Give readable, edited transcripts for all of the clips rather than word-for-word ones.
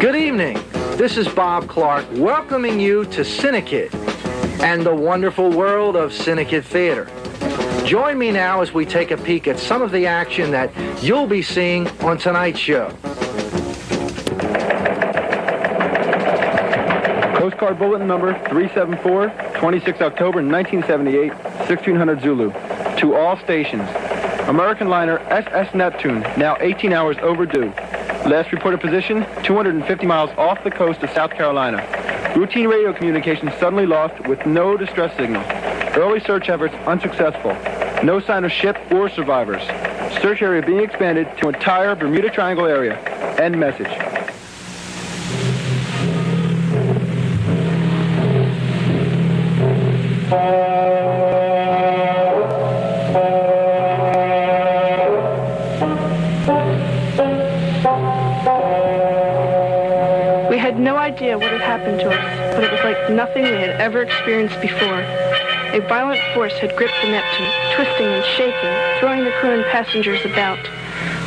Good evening. This is Bob Clark welcoming you to CINEKYD and the wonderful world of CINEKYD Theater. Join me now as we take a peek at some of the action that you'll be seeing on tonight's show. Coast Guard Bulletin number 374, 26 October 1978, 1600 Zulu. To all stations. American liner SS Neptune, now 18 hours overdue. Last reported position, 250 miles off the coast of South Carolina. Routine radio communication suddenly lost with no distress signal. Early search efforts unsuccessful. No sign of ship or survivors. Search area being expanded to entire Bermuda Triangle area. End message. We had no idea what had happened to us, but it was like nothing we had ever experienced before. A violent force had gripped the Neptune, twisting and shaking, throwing the crew and passengers about.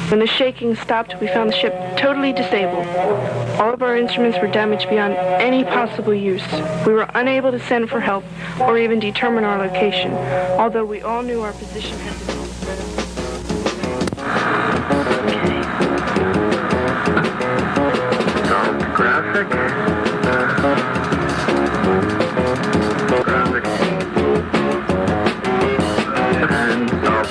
When the shaking stopped, we found the ship totally disabled. All of our instruments were damaged beyond any possible use. We were unable to send for help or even determine our location, although we all knew our position had been... Graphic. And Gulf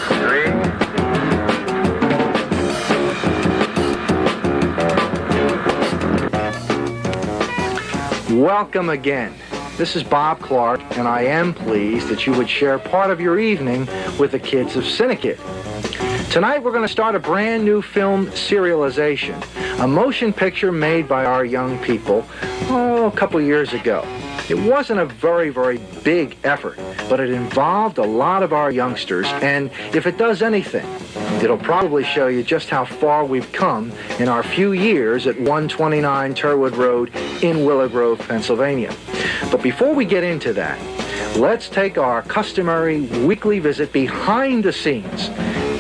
3. Welcome again. This is Bob Clark, and I am pleased that you would share part of your evening with the kids of CINEKYD. Tonight we're going to start a brand new film serialization, a motion picture made by our young people, a couple years ago. It wasn't a very, very big effort, but it involved a lot of our youngsters, and if it does anything, it'll probably show you just how far we've come in our few years at 129 Turwood Road in Willow Grove, Pennsylvania. But before we get into that, let's take our customary weekly visit behind the scenes.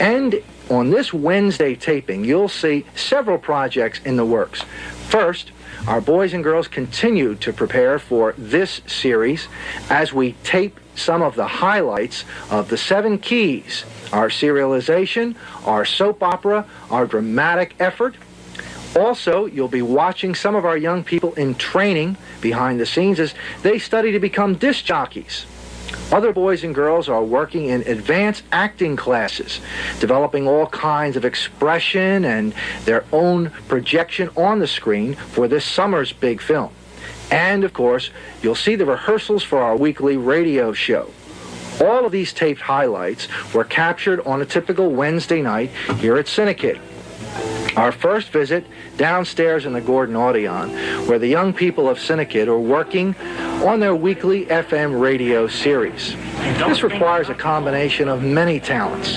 And on this Wednesday taping, you'll see several projects in the works. First, our boys and girls continue to prepare for this series as we tape some of the highlights of the 7 Keys, our serialization, our soap opera, our dramatic effort. Also, you'll be watching some of our young people in training behind the scenes as they study to become disc jockeys. Other boys and girls are working in advanced acting classes, developing all kinds of expression and their own projection on the screen for this summer's big film. And, of course, you'll see the rehearsals for our weekly radio show. All of these taped highlights were captured on a typical Wednesday night here at CINEKYD. Our first visit downstairs in the Gordon Audion, where the young people of CINEKYD are working on their weekly FM radio series. This requires a combination of many talents: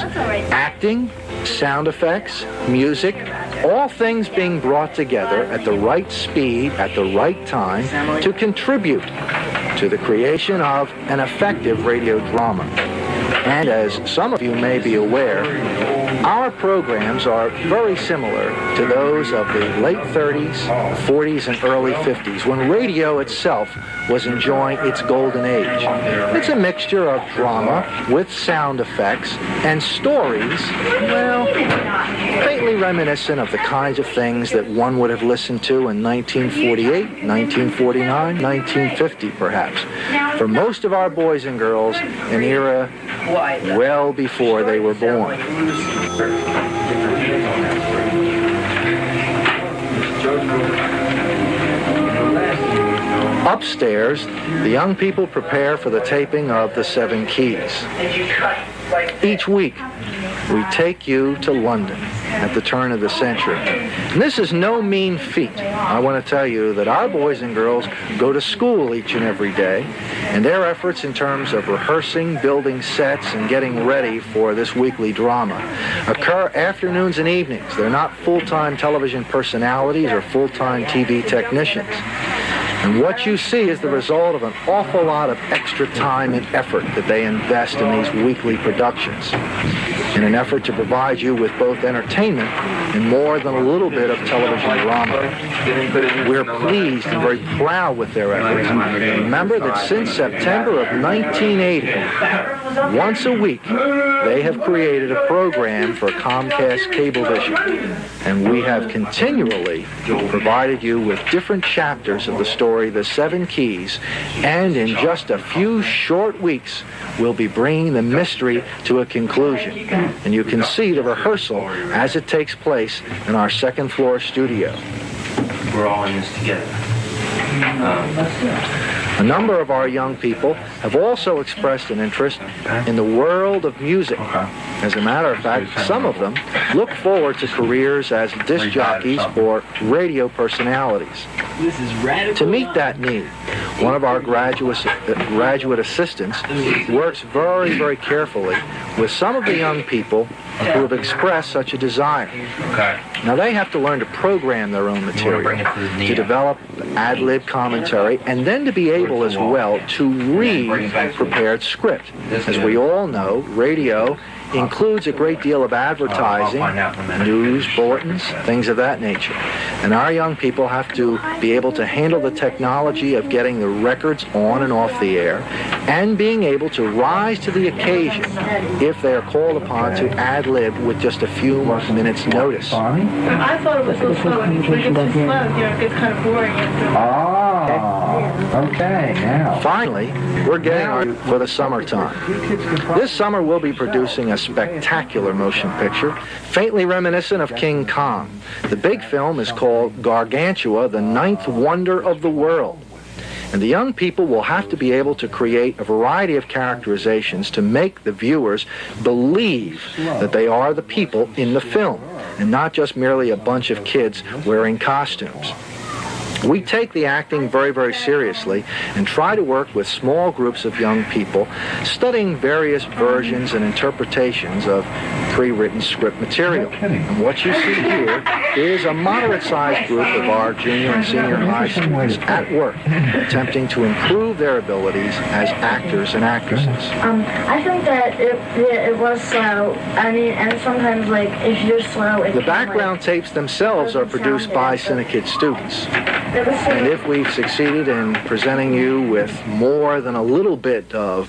acting, sound effects, music, all things being brought together at the right speed, at the right time, to contribute to the creation of an effective radio drama. And as some of you may be aware, our programs are very similar to those of the late 30s, 40s, and early 50s, when radio itself was enjoying its golden age. It's a mixture of drama with sound effects and stories, well, faintly reminiscent of the kinds of things that one would have listened to in 1948, 1949, 1950, perhaps. For most of our boys and girls, an era well before they were born. Upstairs, the young people prepare for the taping of the 7 Keys. Each week, we take you to London at the turn of the century. And this is no mean feat. I want to tell you that our boys and girls go to school each and every day, and their efforts in terms of rehearsing, building sets, and getting ready for this weekly drama occur afternoons and evenings. They're not full-time television personalities or full-time TV technicians. And what you see is the result of an awful lot of extra time and effort that they invest in these weekly productions. in an effort to provide you with both entertainment and more than a little bit of television drama. We're pleased and very proud with their efforts. Remember that since September of 1980, once a week, they have created a program for Comcast Cablevision, and we have continually provided you with different chapters of the story, The Seven Keys, and in just a few short weeks, we'll be bringing the mystery to a conclusion, and you can see the rehearsal as it takes place in our second-floor studio. We're all in this together. A number of our young people have also expressed an interest in the world of music. As a matter of fact, some of them look forward to careers as disc jockeys or radio personalities. To meet that need, one of our graduate assistants works very, very carefully with some of the young people who have expressed such a desire. Now they have to learn to program their own material, to develop ad-lib commentary, and then to be able as well to read prepared script. As we all know, radio includes a great deal of advertising, news, bulletins, things of that nature. And our young people have to be able to handle the technology of getting the records on and off the air and being able to rise to the occasion if they are called upon to ad-lib with just a few minutes' notice. I thought it was so slow. When it gets too slow, it gets kind of boring. Okay, now. Finally, we're getting ready for the summertime. This summer we'll be producing a spectacular motion picture, faintly reminiscent of King Kong. The big film is called Gargantua, the Ninth Wonder of the World. And the young people will have to be able to create a variety of characterizations to make the viewers believe that they are the people in the film, and not just merely a bunch of kids wearing costumes. We take the acting very, very seriously and try to work with small groups of young people studying various versions and interpretations of pre-written script material. And what you see here is a moderate-sized group of our junior and senior high students at work attempting to improve their abilities as actors and actresses. I think that it was slow. I mean, and sometimes, like, if you're slow... The background tapes themselves are produced by CINEKYD students. And if we've succeeded in presenting you with more than a little bit of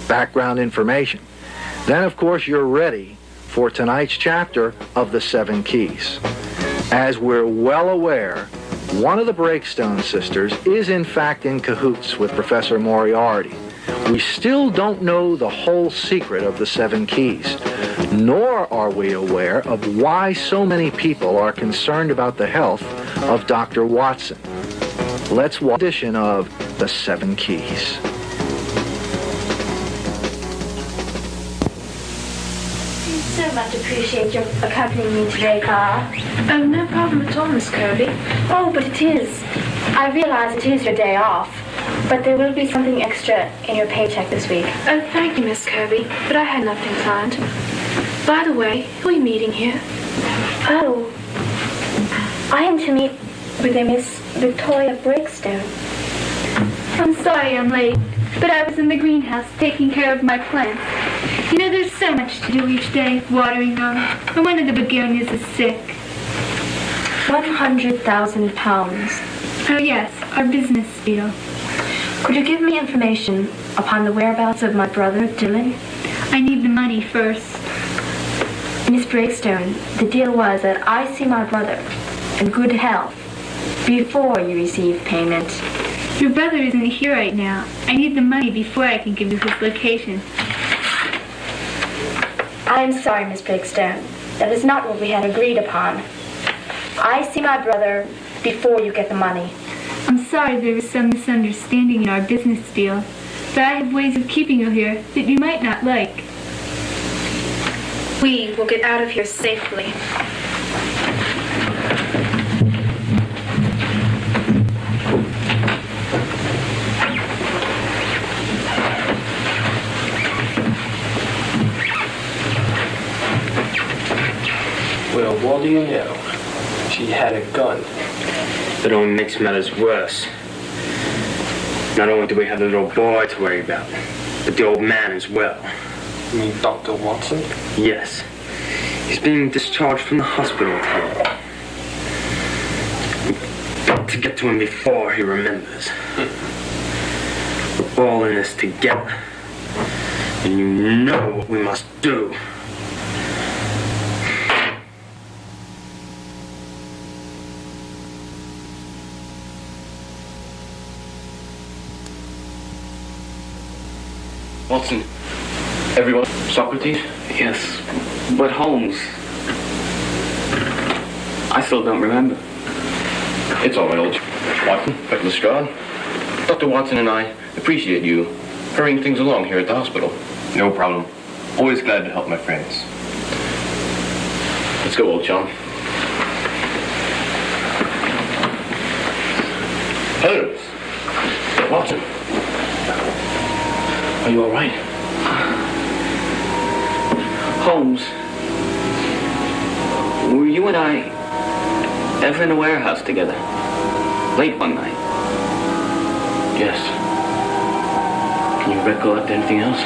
background information, then of course you're ready for tonight's chapter of The Seven Keys. As we're well aware, one of the Breakstone sisters is in fact in cahoots with Professor Moriarty. We still don't know the whole secret of the Seven Keys, nor are we aware of why so many people are concerned about the health of Dr. Watson. Let's watch an edition of The Seven Keys. I so much appreciate your accompanying me today, Carl. Oh, no problem at all, Miss Kirby. Oh, but it is. I realize it is your day off, but there will be something extra in your paycheck this week. Oh, thank you, Miss Kirby, but I had nothing planned. By the way, who are we meeting here? Oh, I am to meet with a Miss Victoria Breakstone. I'm sorry I'm late, but I was in the greenhouse taking care of my plants. You know, there's so much to do each day, watering them, and one of the begonias is sick. 100,000 pounds. Oh yes, our business deal. Could you give me information upon the whereabouts of my brother, Dylan? I need the money first. Miss Breakstone, the deal was that I see my brother in good health before you receive payment. Your brother isn't here right now. I need the money before I can give you his location. I am sorry, Miss Breakstone. That is not what we had agreed upon. I see my brother before you get the money. I'm sorry there was some misunderstanding in our business deal, but I have ways of keeping you here that you might not like. We will get out of here safely. Well, what do you know? She had a gun. That only makes matters worse. Not only do we have the little boy to worry about, but the old man as well. You mean Dr. Watson? Yes. He's being discharged from the hospital, Tom. We've got to get to him before he remembers. We're all in this together. And you know what we must do. Watson, everyone. Socrates? Yes, but Holmes. I still don't remember. It's all right, old Watson, back to Lestrade. Dr. Watson and I appreciate you hurrying things along here at the hospital. No problem. Always glad to help my friends. Let's go, old chum. Holmes! Watson! Are you all right? Holmes, were you and I ever in a warehouse together? Late one night? Yes. Can you recollect anything else?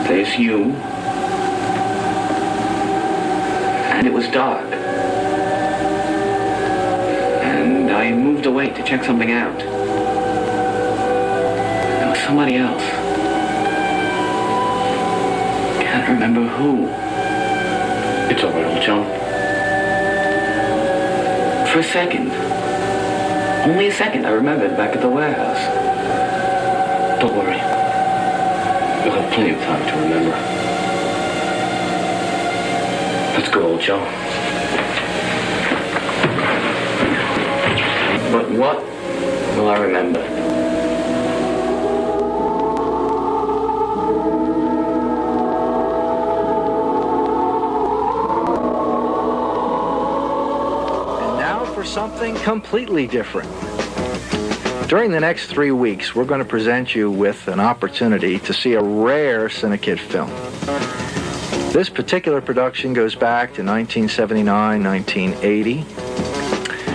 There's you. And it was dark. And I moved away to check something out. There was somebody else. Can't remember who. It's all right, old chum. For a second. Only a second, I remembered back at the warehouse. Don't worry. You'll have plenty of time to remember. Let's go, old chum. But what will I remember? And now for something completely different. During the next 3 weeks, we're going to present you with an opportunity to see a rare CINEKYD film. This particular production goes back to 1979, 1980.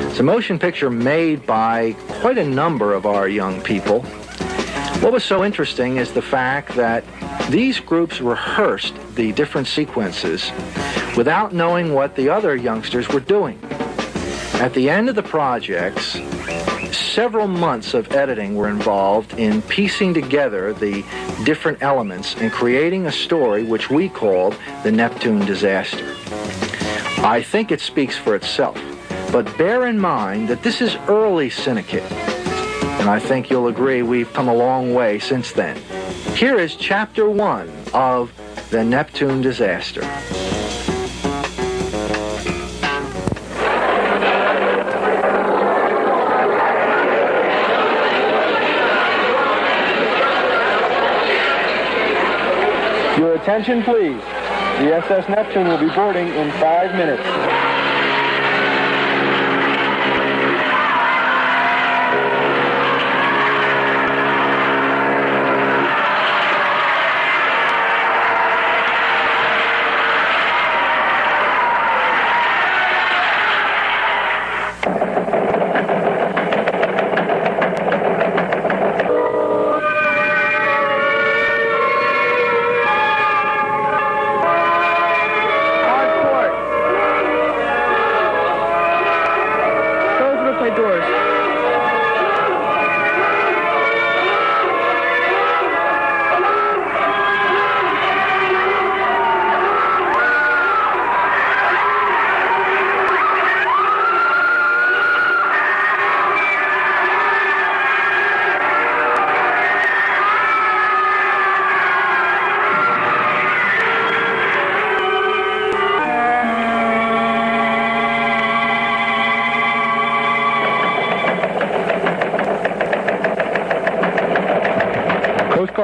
It's a motion picture made by quite a number of our young people. What was so interesting is the fact that these groups rehearsed the different sequences without knowing what the other youngsters were doing. At the end of the projects, several months of editing were involved in piecing together the different elements and creating a story which we called the Neptune disaster. I think it speaks for itself, but bear in mind that this is early CINEKYD, and I think you'll agree we've come a long way since then. Here is Chapter 1 of the Neptune disaster. Your attention, please. The SS Neptune will be boarding in 5 minutes.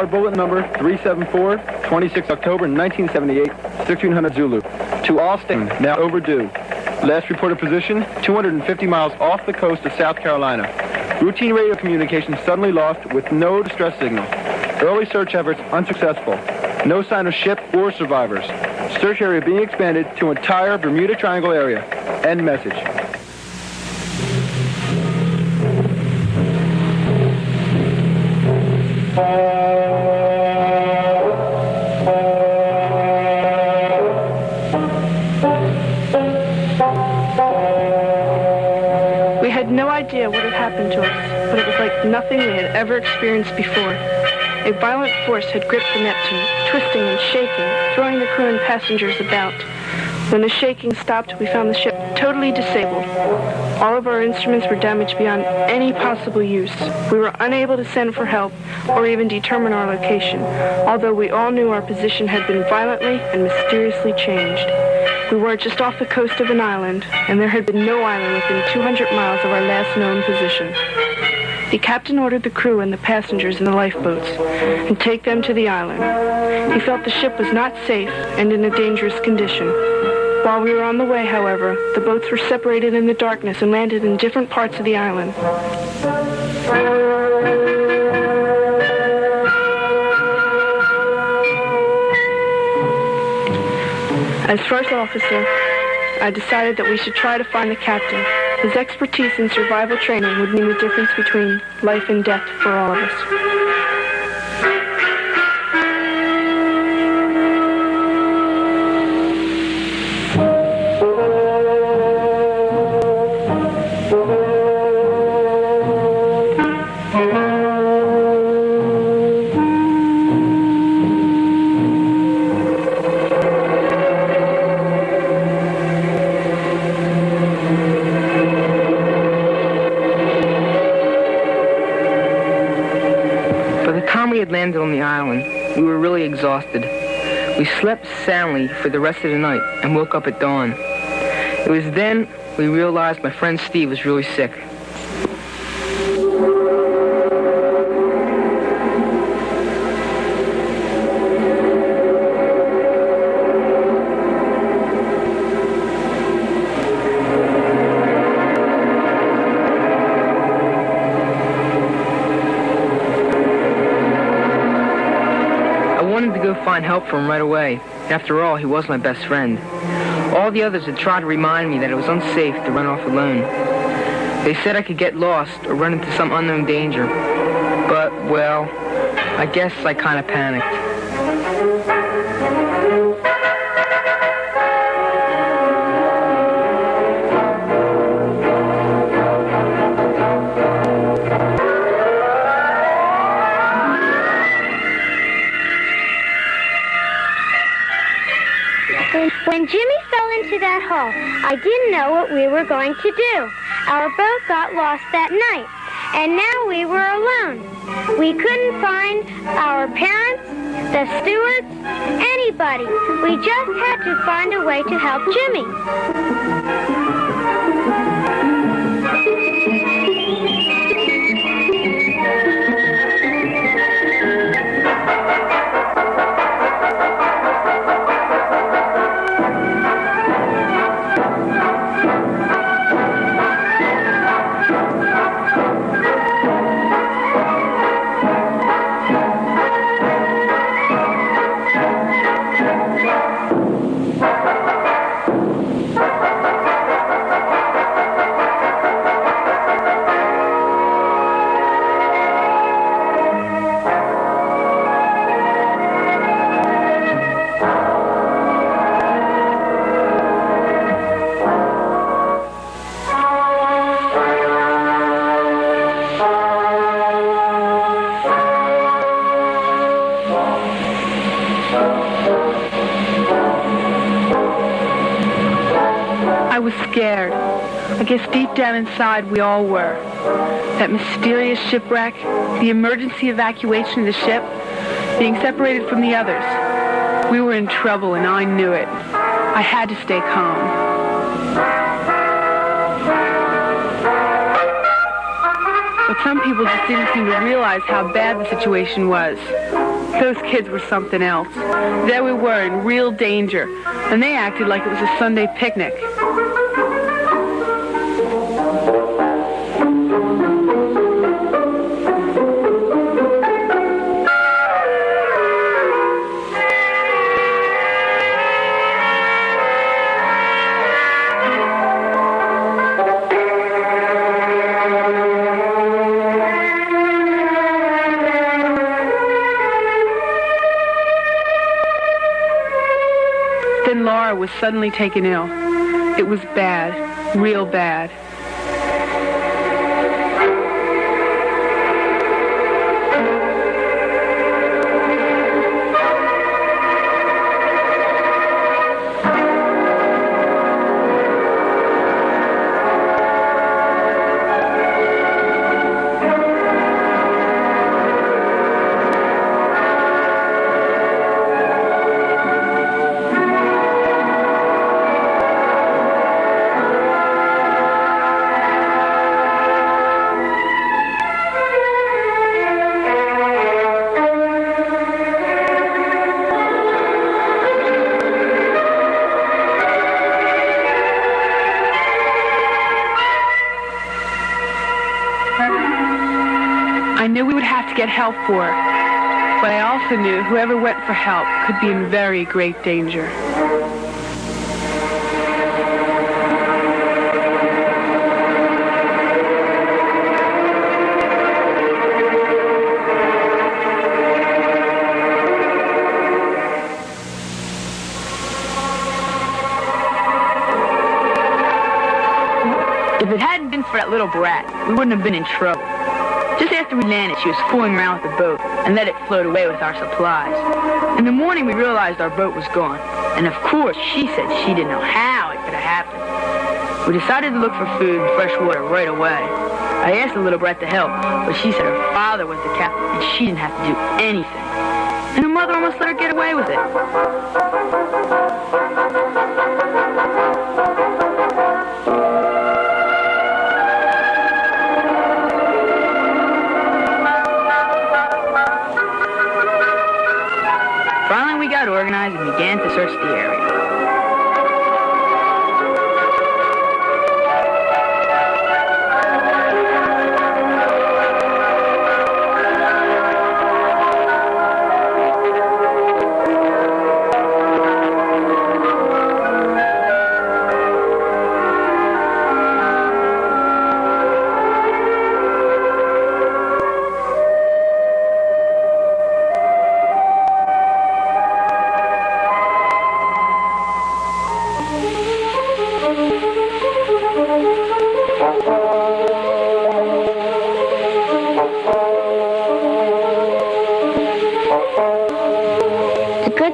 Bulletin number 374, 26 October 1978, 1600 Zulu. To all stations, now overdue. Last reported position, 250 miles off the coast of South Carolina. Routine radio communication suddenly lost with no distress signal. Early search efforts unsuccessful. No sign of ship or survivors. Search area being expanded to entire Bermuda Triangle area. End message. We had no idea what had happened to us, but it was like nothing we had ever experienced before. A violent force had gripped the Neptune, twisting and shaking, throwing the crew and passengers about. When the shaking stopped, we found the ship totally disabled. All of our instruments were damaged beyond any possible use. We were unable to send for help or even determine our location, although we all knew our position had been violently and mysteriously changed. We were just off the coast of an island, and there had been no island within 200 miles of our last known position. The captain ordered the crew and the passengers in the lifeboats and take them to the island. He felt the ship was not safe and in a dangerous condition. While we were on the way, however, the boats were separated in the darkness and landed in different parts of the island. As first officer, I decided that we should try to find the captain. His expertise in survival training would mean the difference between life and death for all of us. Landed on the island, we were really exhausted. We slept soundly for the rest of the night and woke up at dawn. It was then we realized my friend Steve was really sick. Find help for him right away. After all, he was my best friend. All the others had tried to remind me that it was unsafe to run off alone. They said I could get lost or run into some unknown danger. But, well, I guess I kind of panicked. When Jimmy fell into that hole, I didn't know what we were going to do. Our boat got lost that night, and now we were alone. We couldn't find our parents, the stewards, anybody. We just had to find a way to help Jimmy. Scared. I guess deep down inside we all were. That mysterious shipwreck, the emergency evacuation of the ship, being separated from the others. We were in trouble and I knew it. I had to stay calm. But some people just didn't seem to realize how bad the situation was. Those kids were something else. There we were in real danger, and they acted like it was a Sunday picnic. Was suddenly taken ill. It was bad, real bad. I knew we would have to get help for it, but I also knew whoever went for help could be in very great danger. If it hadn't been for that little brat, we wouldn't have been in trouble. Just after we landed, she was fooling around with the boat and let it float away with our supplies. In the morning, we realized our boat was gone. And of course, she said she didn't know how it could have happened. We decided to look for food and fresh water right away. I asked the little brat to help, but she said her father was the captain and she didn't have to do anything. And her mother almost let her get away with it. Finally, we got organized and began to search the area.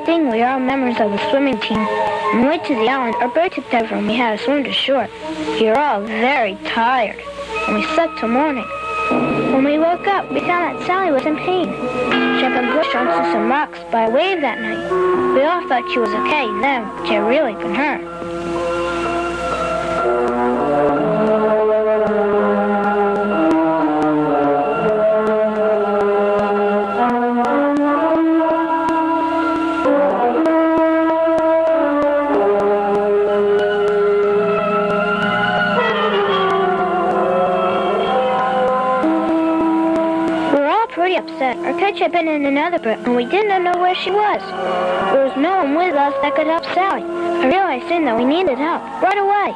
We are all members of the swimming team. On the way to the island, our boat tipped over and we had to swim to shore. We were all very tired, and we slept till morning. When we woke up, we found that Sally was in pain. She had been pushed onto some rocks by a wave that night. We all thought she was okay then, but she had really been hurt. Upset. Our coach had been in another boat, and we didn't know where she was. There was no one with us that could help Sally. I realized soon that we needed help, right away.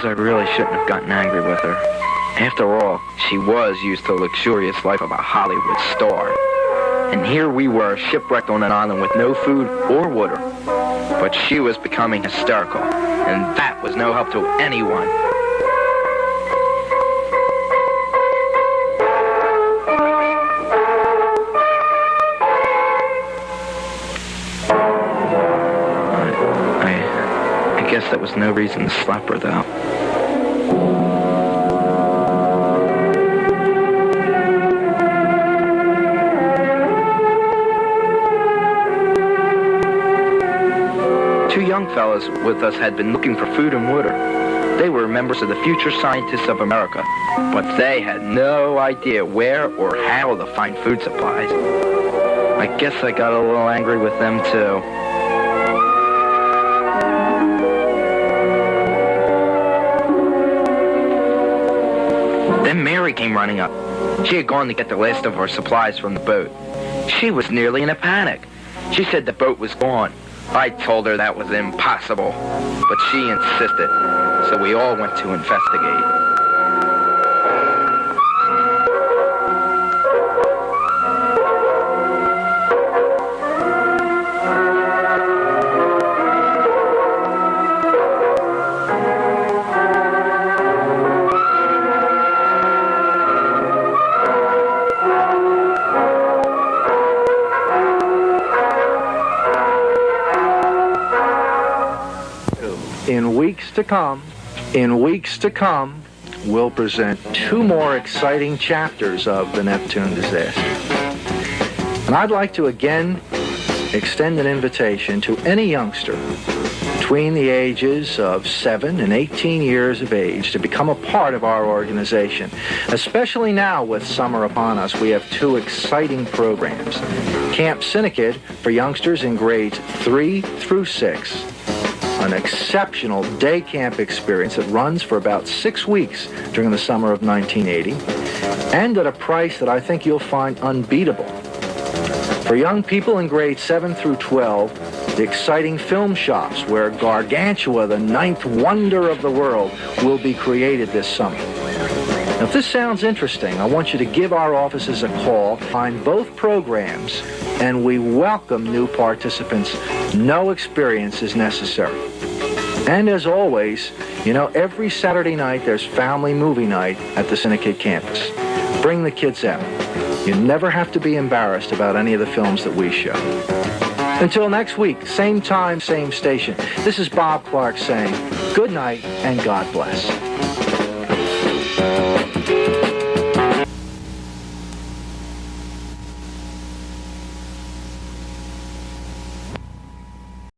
I really shouldn't have gotten angry with her. After all, she was used to the luxurious life of a Hollywood star. And here we were, shipwrecked on an island with no food or water. But she was becoming hysterical, and that was no help to anyone. I guess that was no reason to slap her, though. fellows with us had been looking for food and water. They were members of the Future Scientists of America, but they had no idea where or how to find food supplies. I guess I got a little angry with them, too. Then Mary came running up. She had gone to get the last of her supplies from the boat. She was nearly in a panic. She said the boat was gone. I told her that was impossible, but she insisted, so we all went to investigate. In weeks to come, we'll present 2 more exciting chapters of the Neptune disaster. And I'd like to again extend an invitation to any youngster between the ages of 7 and 18 years of age to become a part of our organization. Especially now with summer upon us, we have 2 exciting programs. Camp CINEKYD for youngsters in grades 3 through 6. An exceptional day camp experience that runs for about 6 weeks during the summer of 1980, and at a price that I think you'll find unbeatable. For young people in grades 7 through 12, the exciting film shops where Gargantua, the 9th wonder of the world, will be created this summer. Now, if this sounds interesting, I want you to give our offices a call, find both programs, and we welcome new participants. No experience is necessary. And as always, you know, every Saturday night there's family movie night at the CINEKYD campus. Bring the kids out. You never have to be embarrassed about any of the films that we show. Until next week, same time, same station, this is Bob Clark saying good night and God bless.